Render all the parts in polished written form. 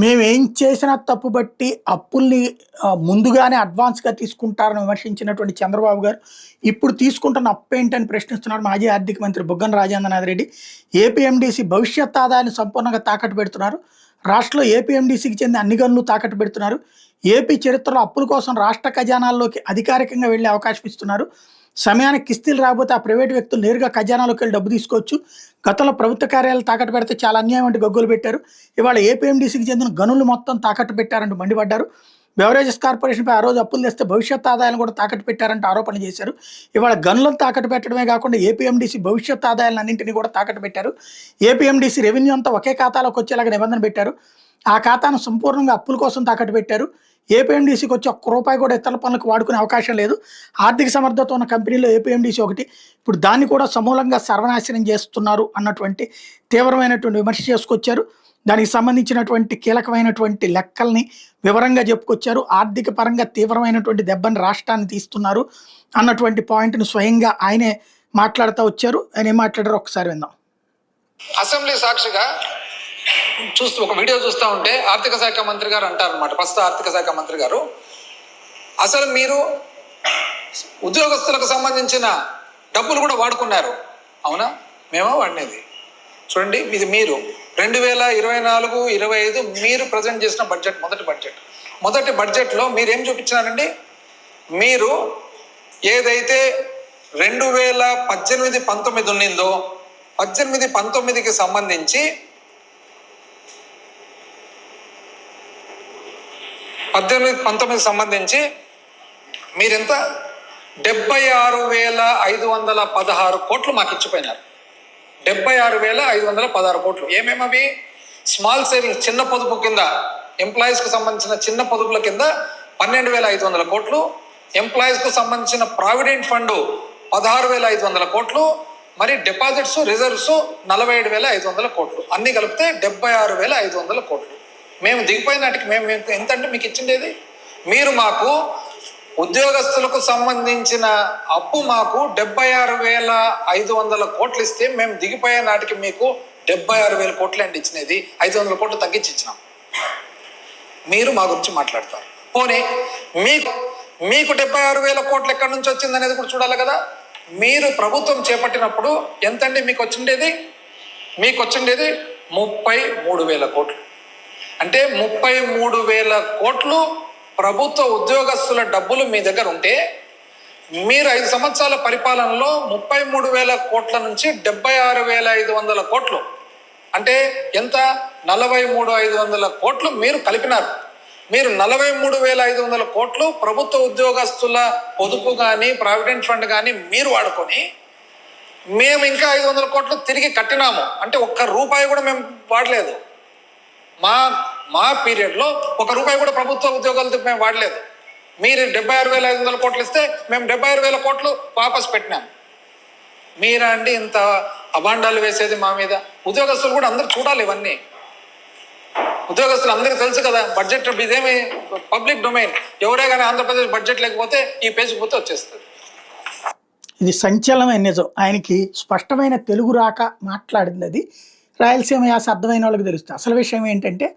మేమేం చేసినా తప్పుబట్టి అప్పుల్ని ముందుగానే అడ్వాన్స్‌గా తీసుకుంటారని విమర్శించినటువంటి చంద్రబాబు గారు, ఇప్పుడు తీసుకుంటున్న అప్పేంటని ప్రశ్నిస్తున్నారు మాజీ ఆర్థిక మంత్రి బుగ్గన రాజేంద్రనాథ్ రెడ్డి. ఏపీఎండీసీ భవిష్యత్ ఆదాయాన్ని సంపూర్ణంగా తాకట్టు పెడుతున్నారు. రాష్ట్రంలో ఏపీఎండీసీకి చెందిన అన్ని గనులు తాకట్టు పెడుతున్నారు. ఏపీ చరిత్రలో అప్పుల కోసం రాష్ట్ర ఖజానాల్లోకి అధికారికంగా వెళ్లే అవకాశం ఇస్తున్నారు. సమయానికి కిస్తీలు రాకపోతే ఆ ప్రైవేటు వ్యక్తులు నేరుగా ఖజానాలోకి వెళ్ళి డబ్బు తీసుకోవచ్చు. గతంలో ప్రభుత్వ కార్యాలయాలు తాకట్టు పెడితే చాలా అన్యాయం అంటే గగ్గోలు పెట్టారు. ఇవాళ ఏపీఎండీసీకి చెందిన గనులు మొత్తం తాకట్టు పెట్టారంటూ మండిపడ్డారు. బెవరేజెస్ కార్పొరేషన్పై ఆ రోజు అప్పులు తెస్తే భవిష్యత్ ఆదాయాలను కూడా తాకట్టు పెట్టారంటూ ఆరోపణ చేశారు. ఇవాళ గనులను తాకట్టు పెట్టడమే కాకుండా ఏపీఎండీసీ భవిష్యత్ ఆదాయాలన్నింటినీ కూడా తాకట్టు పెట్టారు. ఏపీఎండీసీ రెవెన్యూ అంతా ఒకే ఖాతాలోకి వచ్చేలాగా నిబంధన పెట్టారు. ఆ ఖాతాను సంపూర్ణంగా అప్పుల కోసం తాకట్టు పెట్టారు. ఏపీఎండీసీకి వచ్చి ఒక్క రూపాయి కూడా ఇతరుల పనులకు వాడుకునే అవకాశం లేదు. ఆర్థిక సమర్థత ఉన్న కంపెనీలో ఏపీఎండీసీ ఒకటి. ఇప్పుడు దాన్ని కూడా సమూలంగా సర్వనాశనం చేస్తున్నారు అన్నటువంటి తీవ్రమైనటువంటి విమర్శ చేసుకొచ్చారు. దానికి సంబంధించినటువంటి కీలకమైనటువంటి లెక్కల్ని వివరంగా చెప్పుకొచ్చారు. ఆర్థిక పరంగా తీవ్రమైనటువంటి దెబ్బని రాష్ట్రాన్ని తీస్తున్నారు అన్నటువంటి పాయింట్ని స్వయంగా ఆయనే మాట్లాడుతూ వచ్చారు. ఆయన ఏం మాట్లాడారో ఒకసారి విందాం. అసెంబ్లీ సాక్షిగా ఒక వీడియో చూస్తూ ఉంటే ఆర్థిక శాఖ మంత్రి గారు అంటారనమాట, ప్రస్తుత ఆర్థిక శాఖ మంత్రి గారు, అసలు మీరు ఉద్యోగస్తులకు సంబంధించిన డబ్బులు కూడా వాడుకున్నారు. అవునా? మేమో వాడినది. చూడండి, ఇది మీరు 2024-25 మీరు ప్రజెంట్ చేసిన బడ్జెట్, మొదటి బడ్జెట్లో మీరు ఏం చూపించినారండి? మీరు ఏదైతే 2018-19 ఉన్నిందో 18-19కి సంబంధించి 18-19కి సంబంధించి మీరెంత 76,516 కోట్లు మాకు ఇచ్చిపోయినారు. 76,516 కోట్లు. ఏమేమవి? స్మాల్ సేవింగ్స్, చిన్న పొదుపు కింద, ఎంప్లాయీస్కి సంబంధించిన చిన్న పొదుపుల కింద 12,500 కోట్లు, ఎంప్లాయీస్కు సంబంధించిన ప్రావిడెంట్ ఫండ్ 16,500 కోట్లు, మరి డిపాజిట్స్, రిజర్వ్స్ 47,500 కోట్లు, అన్నీ కలిపితే 76,500 కోట్లు. మేము దిగిపోయినాటికి మేము ఎంత అంటే మీకు ఇచ్చిండేది? మీరు మాకు ఉద్యోగస్తులకు సంబంధించిన అప్పు మాకు 76,500 కోట్లు ఇస్తే మేము దిగిపోయే నాటికి మీకు 76,000 కోట్లు అండి ఇచ్చినది. 500 కోట్లు తగ్గించి ఇచ్చినాం. మీరు మా గురించి మాట్లాడతారు. పోనీ మీకు 76,000 కోట్లు ఎక్కడి నుంచి వచ్చింది అనేది కూడా చూడాలి కదా. మీరు ప్రభుత్వం చేపట్టినప్పుడు ఎంతండి మీకు వచ్చిండేది? మీకు వచ్చిండేది 33,000 కోట్లు. అంటే 33,000 కోట్లు ప్రభుత్వ ఉద్యోగస్తుల డబ్బులు మీ దగ్గర ఉంటే, మీరు 5 సంవత్సరాల పరిపాలనలో 33,000 కోట్ల నుంచి 76,500 కోట్లు, అంటే ఎంత? 43,500 కోట్లు మీరు కలిపినారు. మీరు 43,500 కోట్లు ప్రభుత్వ ఉద్యోగస్తుల పొదుపు కానీ, ప్రావిడెంట్ ఫండ్ కానీ మీరు వాడుకొని, మేము ఇంకా 500 కోట్లు తిరిగి కట్టినాము. అంటే ఒక్క రూపాయి కూడా మేము వాడలేదు. మా పీరియడ్లో ఒక్క రూపాయి కూడా ప్రభుత్వ ఉద్యోగాలతో మేము వాడలేదు. మీరు 76,500 కోట్లు ఇస్తే మేము 76,000 కోట్లు వాపస్ పెట్టినాం. మీరా అండి ఇంత అభాండాలు వేసేది మా మీద? ఉద్యోగస్తులు కూడా అందరూ చూడాలి ఇవన్నీ. ఉద్యోగస్తులు అందరికీ తెలుసు కదా, బడ్జెట్ ఇదేమి పబ్లిక్ డొమైన్. ఎవరే కానీ ఆంధ్రప్రదేశ్ బడ్జెట్ లేకపోతే ఈ పేజీకి పోతే వచ్చేస్తుంది. ఇది సంచలనమైన నిజం. ఆయనకి స్పష్టమైన తెలుగు రాక మాట్లాడింది అది. రాయలసీమ యాస అర్థమైన వాళ్ళకి తెలుస్తుంది. అసలు విషయం ఏంటంటే,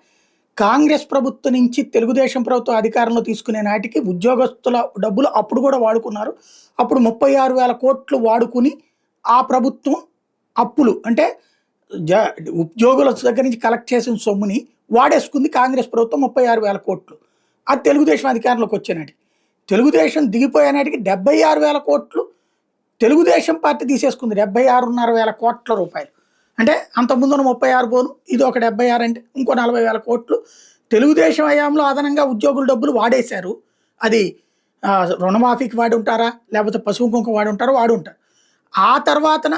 కాంగ్రెస్ ప్రభుత్వం నుంచి తెలుగుదేశం ప్రభుత్వం అధికారంలో తీసుకునే నాటికి ఉద్యోగస్తుల డబ్బులు అప్పుడు కూడా వాడుకున్నారు. అప్పుడు 36,000 కోట్లు వాడుకుని ఆ ప్రభుత్వం అప్పులు అంటే ఉద్యోగుల దగ్గర నుంచి కలెక్ట్ చేసిన సొమ్ముని వాడేసుకుంది కాంగ్రెస్ ప్రభుత్వం 36,000 కోట్లు. అది తెలుగుదేశం అధికారంలోకి వచ్చే నాటికి. తెలుగుదేశం దిగిపోయే నాటికి 76,000 కోట్లు తెలుగుదేశం పార్టీ తీసేసుకుంది. 76,500 కోట్ల రూపాయలు. అంటే అంతకుముందు 36 పోను, ఇది ఒక 76 అంటే ఇంకో 40,000 కోట్లు తెలుగుదేశం హయాంలో అదనంగా ఉద్యోగుల డబ్బులు వాడేశారు. అది రుణమాఫీకి వాడి ఉంటారా, లేకపోతే పశువు కుంకుమ వాడి ఉంటారో వాడి ఉంటారు. ఆ తర్వాతన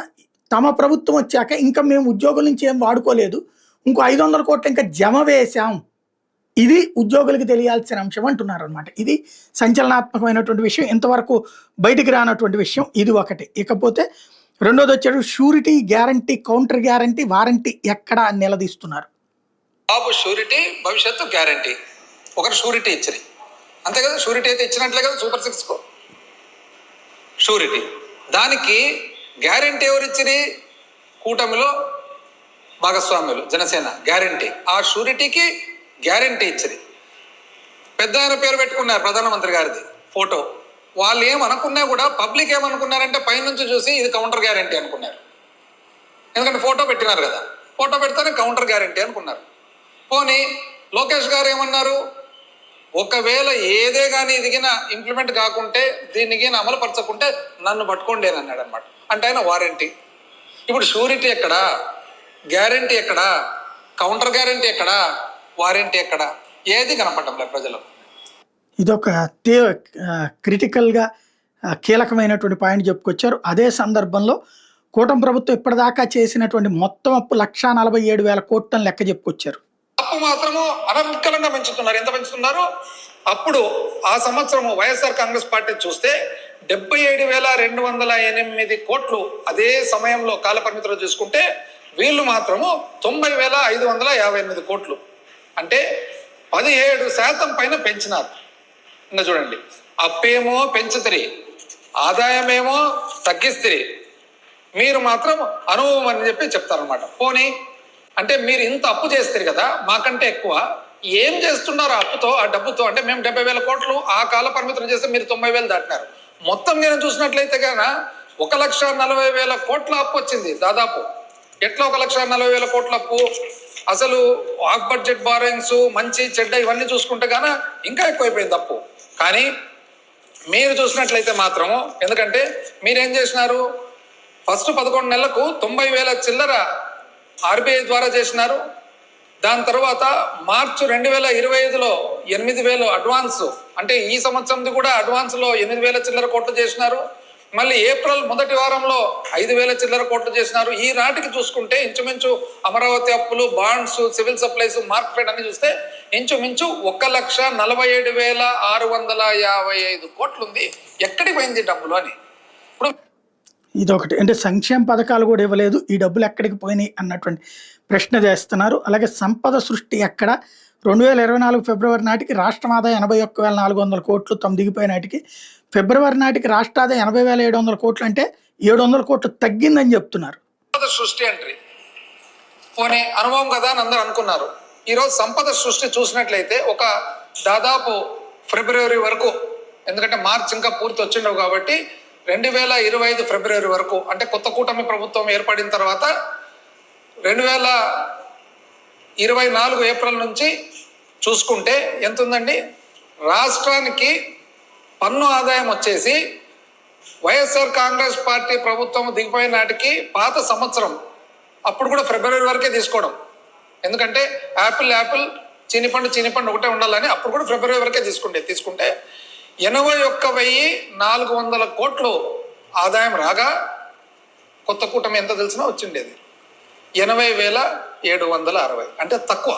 తమ ప్రభుత్వం వచ్చాక ఇంకా మేము ఉద్యోగుల నుంచి ఏం వాడుకోలేదు, ఇంకో 500 కోట్లు ఇంకా జమ వేశాం. ఇది ఉద్యోగులకి తెలియాల్సిన అంశం అంటున్నారు అనమాట. ఇది సంచలనాత్మకమైనటువంటి విషయం, ఇంతవరకు బయటికి రానటువంటి విషయం ఇది ఒకటి. ఇకపోతే రెండోది వచ్చాడు surety, guarantee, counter guarantee, warranty ఎక్కడా నిలదీస్తున్నారు. బాబు షూరిటీ, భవిష్యత్తు గ్యారంటీ. ఒకరు షూరిటీ ఇచ్చారు అంతే కదా. షూరిటీ అయితే ఇచ్చినట్లే కదా సూపర్ 6కు షూరిటీ. దానికి గ్యారంటీ ఎవరు ఇచ్చిరి? కూటమిలో భాగస్వాములు, జనసేన గ్యారంటీ. ఆ షూరిటీకి గ్యారంటీ ఇచ్చింది. పెద్ద ఆయన పేరు పెట్టుకున్నారు, ప్రధానమంత్రి గారిది ఫోటో. వాళ్ళు ఏమనుకున్నా కూడా పబ్లిక్ ఏమనుకున్నారంటే పైనుంచి చూసి ఇది కౌంటర్ గ్యారంటీ అనుకున్నారు. ఎందుకంటే ఫోటో పెట్టినారు కదా, ఫోటో పెడితేనే కౌంటర్ గ్యారంటీ అనుకున్నారు. పోనీ లోకేష్ గారు ఏమన్నారు, ఒకవేళ ఏదే కానీ ఇదిగిన ఇంప్లిమెంట్ కాకుంటే దీనికి అమలు పరచకుంటే నన్ను పట్టుకోండి అని అన్నాడు అనమాట. అంటే ఆయన వారంటీ. ఇప్పుడు షూరిటీ ఎక్కడా, గ్యారంటీ ఎక్కడా, కౌంటర్ గ్యారంటీ ఎక్కడా, వారంటీ ఎక్కడా, ఏది కనపడటం లేదు ప్రజలకు. ఇదొక క్రిటికల్గా కీలకమైనటువంటి పాయింట్ చెప్పుకొచ్చారు. అదే సందర్భంలో కూటమి ప్రభుత్వం ఇప్పటిదాకా చేసినటువంటి మొత్తం అప్పు 1,47,000 కోట్లను లెక్క చెప్పుకొచ్చారు. అప్పు మాత్రము అనర్గళంగా పెంచుతున్నారు. ఎంత పెంచుతున్నారు? అప్పుడు ఆ సంవత్సరము వైఎస్ఆర్ కాంగ్రెస్ పార్టీ చూస్తే 77,208 కోట్లు. అదే సమయంలో కాలపరిమితిలో చూసుకుంటే వీళ్ళు మాత్రము 90,558 కోట్లు. అంటే 17% పైన పెంచినారు. ఇంకా చూడండి, అప్పేమో పెంచుతిరి, ఆదాయమేమో తగ్గిస్తిరి, మీరు మాత్రం అనుభవం అని చెప్పి చెప్తారనమాట. పోనీ అంటే మీరు ఇంత అప్పు చేస్తారు కదా, మాకంటే ఎక్కువ ఏం చేస్తున్నారు ఆ అప్పుతో, ఆ డబ్బుతో? అంటే మేము 70,000 కోట్లు ఆ కాల పరిమితులు చేస్తే మీరు 90,000 దాటినారు. మొత్తం నేను చూసినట్లయితే కనుక 1,40,000 కోట్ల అప్పు వచ్చింది దాదాపు. ఎట్లా 1,40,000 కోట్ల అప్పు? అసలు ఆఫ్ బడ్జెట్ బారోయింగ్స్, మంచి చెడ్డ ఇవన్నీ చూసుకుంటే గాన ఇంకా ఎక్కువైపోయింది అప్పు. కానీ మీరు చూసినట్లయితే మాత్రము, ఎందుకంటే మీరేం చేసినారు, ఫస్ట్ 11 నెలలకు 90,000 చిల్లర ఆర్బీఐ ద్వారా చేసినారు. దాని తర్వాత మార్చి 2025లో 8,000 అడ్వాన్స్, అంటే ఈ సంవత్సరంది కూడా అడ్వాన్స్లో 8,000 చిల్లర కోట్లు చేసినారు. మళ్ళీ ఏప్రిల్ మొదటి వారంలో 5,000 చిల్లర కోట్లు చేసినారు. ఈ నాటికి చూసుకుంటే ఇంచుమించు అమరావతి అప్పులు, బాండ్స్, సివిల్ సప్లైస్, మార్కెట్ అన్ని చూస్తే ఇంచుమించు 1,47,655 కోట్లు ఉంది. ఎక్కడికి పోయింది డబ్బులు అని. ఇప్పుడు ఇదొకటి. అంటే సంక్షేమ పథకాలు కూడా ఇవ్వలేదు, ఈ డబ్బులు ఎక్కడికి పోయినాయి అన్నటువంటి ప్రశ్న చేస్తున్నారు. అలాగే సంపద సృష్టి ఎక్కడ? 2024 ఫిబ్రవరి నాటికి రాష్ట్రం ఆదాయం 81,400 కోట్లు, దిగిపోయే నాటికి ఫిబ్రవరి నాటికి రాష్ట్ర ఆదాయం 80,700 కోట్లు, అంటే 700 కోట్లు తగ్గిందని చెప్తున్నారు. సంపద సృష్టి అంటే పోనీ అనుభవం కదా అని అందరూ అనుకున్నారు. ఈరోజు సంపద సృష్టి చూసినట్లయితే ఒక దాదాపు ఫిబ్రవరి వరకు, ఎందుకంటే మార్చి ఇంకా పూర్తి వచ్చిండవు కాబట్టి 2025 ఫిబ్రవరి వరకు, అంటే కొత్త కూటమి ప్రభుత్వం ఏర్పడిన తర్వాత 2024 ఏప్రిల్ నుంచి చూసుకుంటే ఎంత ఉందండి? రాష్ట్రానికి పన్ను ఆదాయం వచ్చేసి వైఎస్ఆర్ కాంగ్రెస్ పార్టీ ప్రభుత్వం దిగిపోయిన నాటికి పాత సంవత్సరం, అప్పుడు కూడా ఫిబ్రవరి వరకే తీసుకోవడం, ఎందుకంటే యాపిల్ చీనిపండు ఒకటే ఉండాలని అప్పుడు కూడా ఫిబ్రవరి వరకే తీసుకుంటే 81,400 కోట్లు ఆదాయం రాగా కొత్త కూటమి ఎంత తెలిసినా వచ్చిండేది 80,760, అంటే తక్కువ.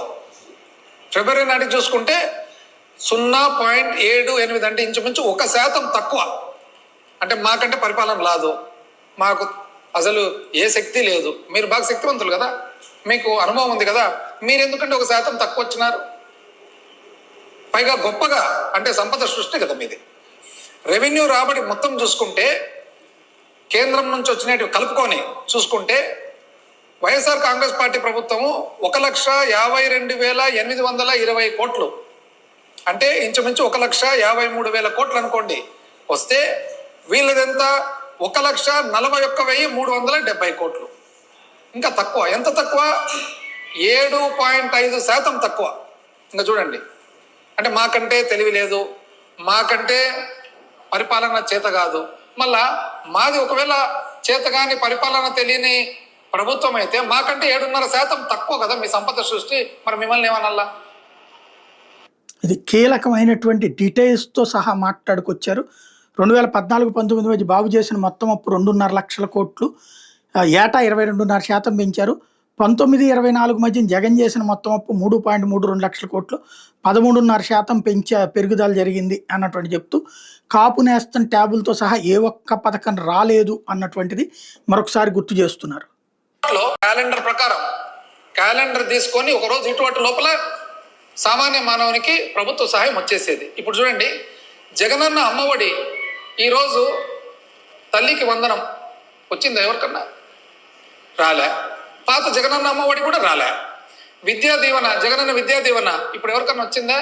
ఫిబ్రవరి నాటికి చూసుకుంటే 0.78, అంటే ఇంచుమించు 1% తక్కువ. అంటే మాకంటే పరిపాలన రాదు, మాకు అసలు ఏ శక్తి లేదు. మీరు బాగా శక్తివంతులు కదా, మీకు అనుభవం ఉంది కదా, మీరు ఎందుకంటే 1% తక్కువ వచ్చినారు? పైగా గొప్పగా అంటే సంపద సృష్టి కదా మీది. రెవెన్యూ రాబడి మొత్తం చూసుకుంటే కేంద్రం నుంచి వచ్చినట్టు కలుపుకొని చూసుకుంటే వైఎస్ఆర్ కాంగ్రెస్ పార్టీ ప్రభుత్వము 1,52,820 కోట్లు, అంటే ఇంచుమించు 1,53,000 కోట్లు అనుకోండి వస్తే, వీళ్ళదెంత 1,41,370 కోట్లు. ఇంకా తక్కువ. ఎంత తక్కువ? 7.5% తక్కువ. ఇంకా చూడండి, అంటే మాకంటే తెలివి లేదు, మాకంటే పరిపాలన చేత కాదు. మళ్ళా మాది ఒకవేళ చేతగాని పరిపాలన తెలియని ప్రభుత్వం అయితే మాకంటే 7.5% తక్కువ కదా మీ సంపద సృష్టి. మరి మిమ్మల్ని ఏమనల్లా? ఇది కీలకమైనటువంటి డీటెయిల్స్తో సహా మాట్లాడుకొచ్చారు. 2014-19 మధ్య బాబు చేసిన మొత్తం అప్పు 2.5 లక్షల కోట్లు, ఏటా 22.5% పెంచారు. 19-24 మధ్య జగన్ చేసిన మొత్తం అప్పు 3.32 లక్షల కోట్లు, 13.5% పెరుగుదల జరిగింది అన్నటువంటి చెప్తూ, కాపు నేస్తం ట్యాబులతో సహా ఏ ఒక్క పథకం రాలేదు అన్నటువంటిది మరొకసారి గుర్తు చేస్తున్నారు. క్యాలెండర్ ప్రకారం క్యాలెండర్ తీసుకొని ఒకరోజు ఇటువంటి లోపల సామాన్య మానవునికి ప్రభుత్వ సహాయం వచ్చేసేది. ఇప్పుడు చూడండి, జగనన్న అమ్మఒడి ఈరోజు తల్లికి వందనం వచ్చిందా? ఎవరికన్నా రాలే. పాత జగనన్న అమ్మఒడి కూడా రాలే. విద్యా దీవెన, జగనన్న విద్యా దీవెన ఇప్పుడు ఎవరికన్నా వచ్చిందా?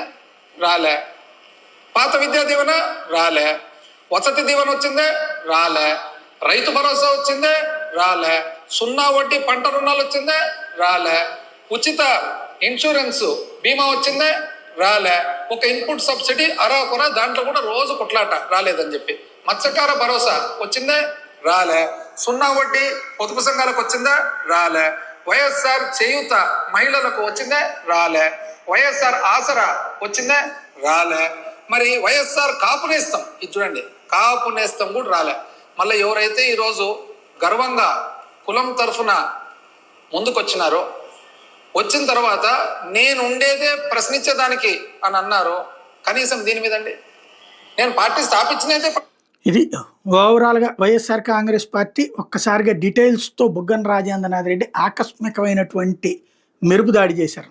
రాలే. పాత విద్యా దీవెన రాలే. వసతి దీవెన వచ్చిందే? రాలే. రైతు భరోసా వచ్చిందే? రాలే. 0 వడ్డీ పంట రుణాలు వచ్చిందే? రాలే. ఉచిత ఇన్సూరెన్స్ బీమా వచ్చిందే? రాలే. ఒక ఇన్పుట్ సబ్సిడీ అరాకొర, దాంట్లో కూడా రోజు కొట్లాట రాలేదని చెప్పి. మత్స్యకార భరోసా వచ్చిందే? రాలే. 0 వడ్డీ పొదుపు సంఘాలకు వచ్చిందా? రాలే. వైఎస్ఆర్ చేయూత మహిళలకు వచ్చిందే? రాలే. వైఎస్ఆర్ ఆసరా వచ్చిందే? రాలే. మరి వైఎస్ఆర్ కాపు నేస్తం, ఇది చూడండి, కాపు నేస్తం కూడా రాలే. మళ్ళీ ఎవరైతే ఈరోజు గర్వంగా కులం తరఫున ముందుకొచ్చినారో, వచ్చిన తర్వాత నేను ఉండేదే ప్రశ్నించేదానికి అని అన్నారు, కనీసం దీని మీద అండి నేను పార్టీ స్థాపించినదే. ఇది ఓవరాల్గా వైఎస్ఆర్ కాంగ్రెస్ పార్టీ ఒక్కసారిగా డీటెయిల్స్తో బుగ్గన రాజేంద్రనాథ్ రెడ్డి ఆకస్మికమైనటువంటి మెరుపు దాడి చేశారు.